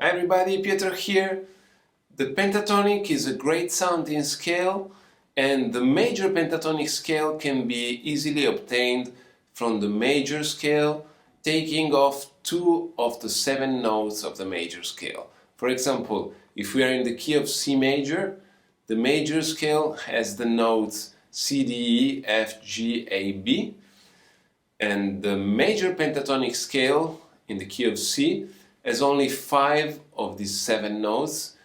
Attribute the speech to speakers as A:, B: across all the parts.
A: Hi everybody, Pietro here. The pentatonic is a great sounding scale, and the major pentatonic scale can be easily obtained from the major scale, taking off 2 of the 7 notes of the major scale. For example, if we are in the key of C major, the major scale has the notes C, D, E, F, G, A, B, and the major pentatonic scale in the key of C has only 5 of these 7 notes,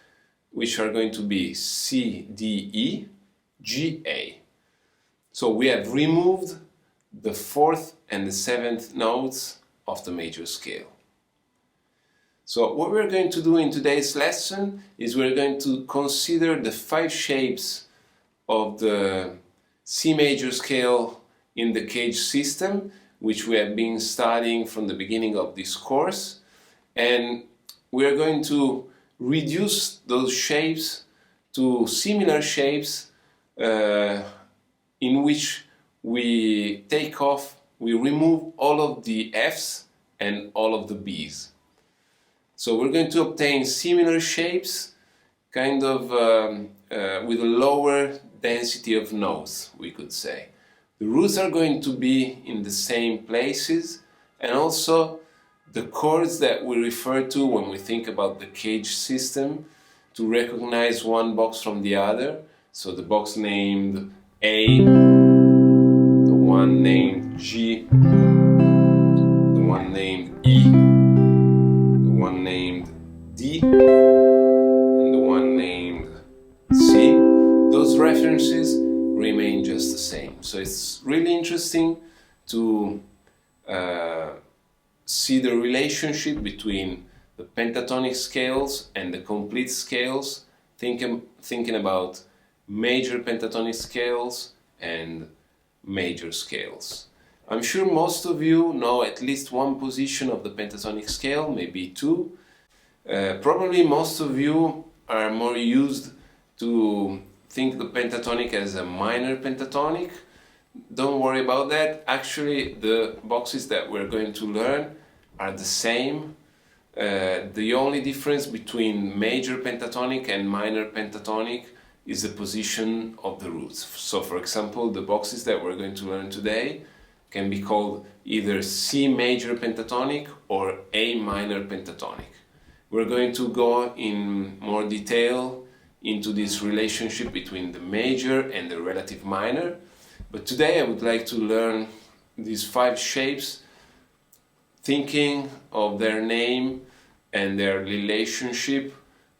A: which are going to be C, D, E, G, A. So we have removed the 4th and the 7th notes of the major scale. So what we're going to do in today's lesson is we're going to consider the 5 shapes of the C major scale in the cage system, which we have been studying from the beginning of this course. And we are going to reduce those shapes to similar shapes in which we remove all of the F's and all of the B's. So we're going to obtain similar shapes, kind of with a lower density of notes, we could say. The roots are going to be in the same places, and also the chords that we refer to when we think about the cage system to recognize one box from the other. So the box named A, the one named G, the one named E, the one named D, and the one named C. Those references remain just the same. So it's really interesting to see the relationship between the pentatonic scales and the complete scales, thinking about major pentatonic scales and major scales. I'm sure most of you know at least one position of the pentatonic scale, maybe 2. Probably most of you are more used to think the pentatonic as a minor pentatonic. Don't worry about that. Actually, the boxes that we're going to learn are the same. The only difference between major pentatonic and minor pentatonic is the position of the roots. So for example, the boxes that we're going to learn today can be called either C major pentatonic or A minor pentatonic. We're going to go in more detail into this relationship between the major and the relative minor, but today I would like to learn these 5 shapes, thinking of their name and their relationship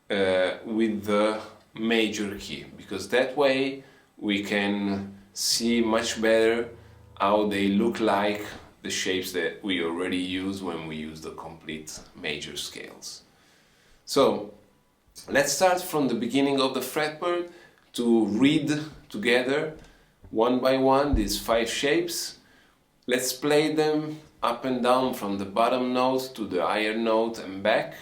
A: with the major key, because that way we can see much better how they look like the shapes that we already use when we use the complete major scales. So let's start from the beginning of the fretboard to read together one by one these 5 shapes. Let's play them up and down from the bottom note to the higher note and back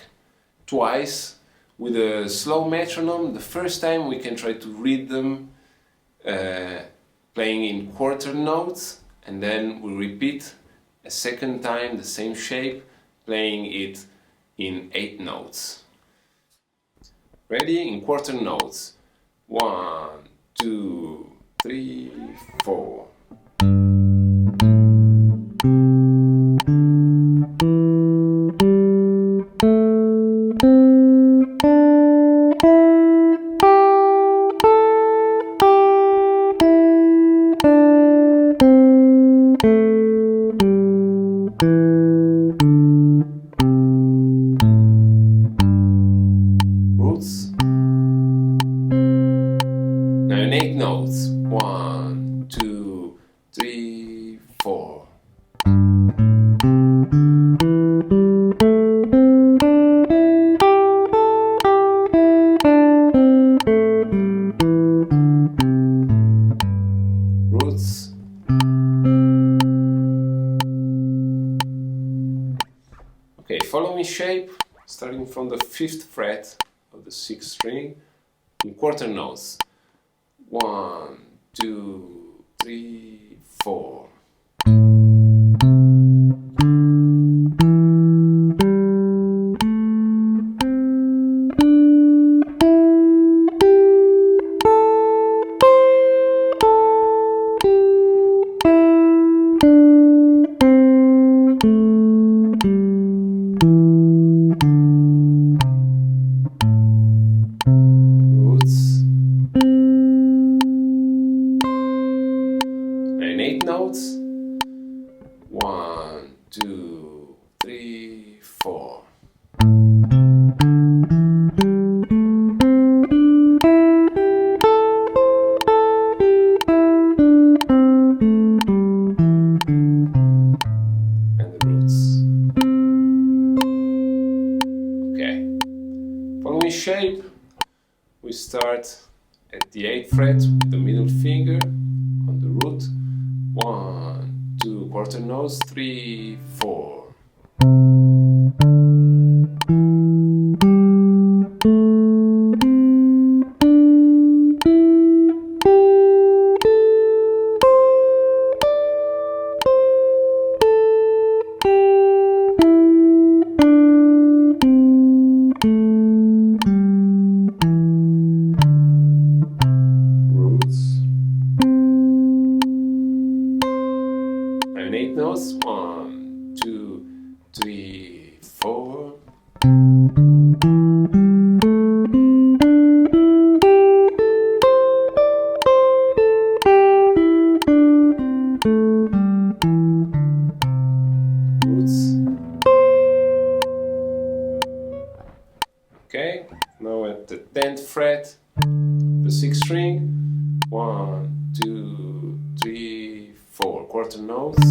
A: twice with a slow metronome. The first time we can try to read them playing in quarter notes, and then we repeat a second time the same shape, playing it in 8 notes. Ready? In quarter notes. 1, 2, 3, 4. Now in 8 notes. 1, 2, 3, Okay, follow me shape, starting from the 5th fret of the 6th string in quarter notes. 1, 2, 3, 4. And 8 notes. 1, 2, 3, 4. And the roots. Okay. Following shape, we start at the 8th fret with the middle finger on the root. 1, 2, quarter notes, 3, 4. And 8 notes. 1, 2, 3, 4. Roots. Okay, now at the 10th fret, the 6th string. 1, 2, 3, 4. Quarter notes.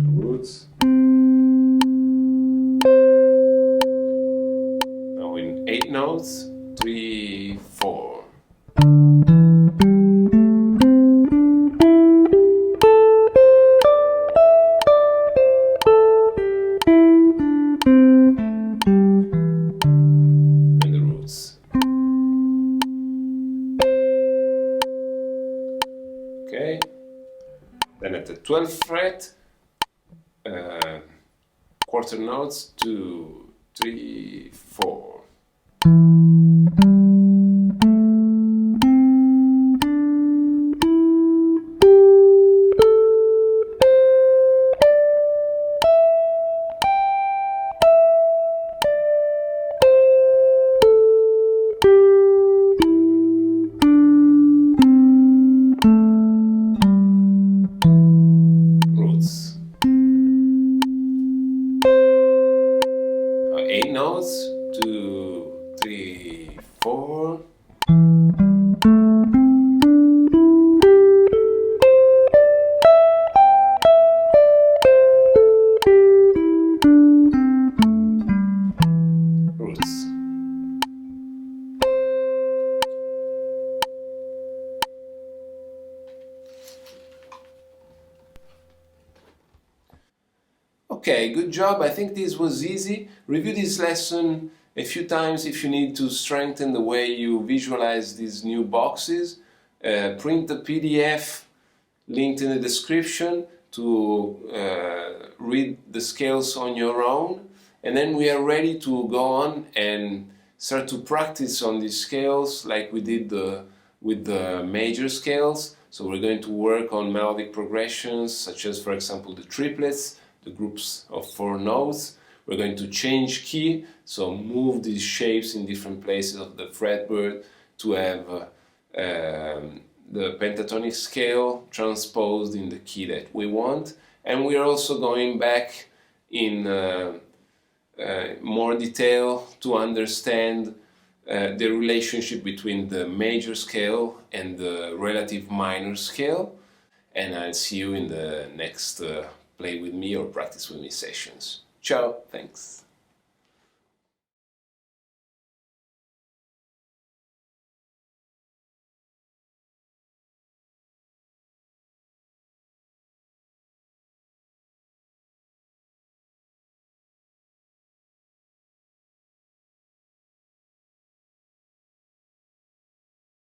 A: Roots. Now in 8 notes. 3, 4. And the roots. Okay. Then at the 12th fret, quarter notes. 2, 3, 4. Roots. 8 notes. 2, 3, 4. Roots. Okay, good job. I think this was easy. Review this lesson a few times if you need to strengthen the way you visualize these new boxes. Print the PDF linked in the description to read the scales on your own. And then we are ready to go on and start to practice on these scales like we did with the major scales. So we're going to work on melodic progressions such as, for example, the triplets, the groups of 4 notes. We're going to change key, so move these shapes in different places of the fretboard to have the pentatonic scale transposed in the key that we want. And we are also going back in more detail to understand the relationship between the major scale and the relative minor scale, and I'll see you in the next Play with me or Practice with me sessions. Ciao, thanks.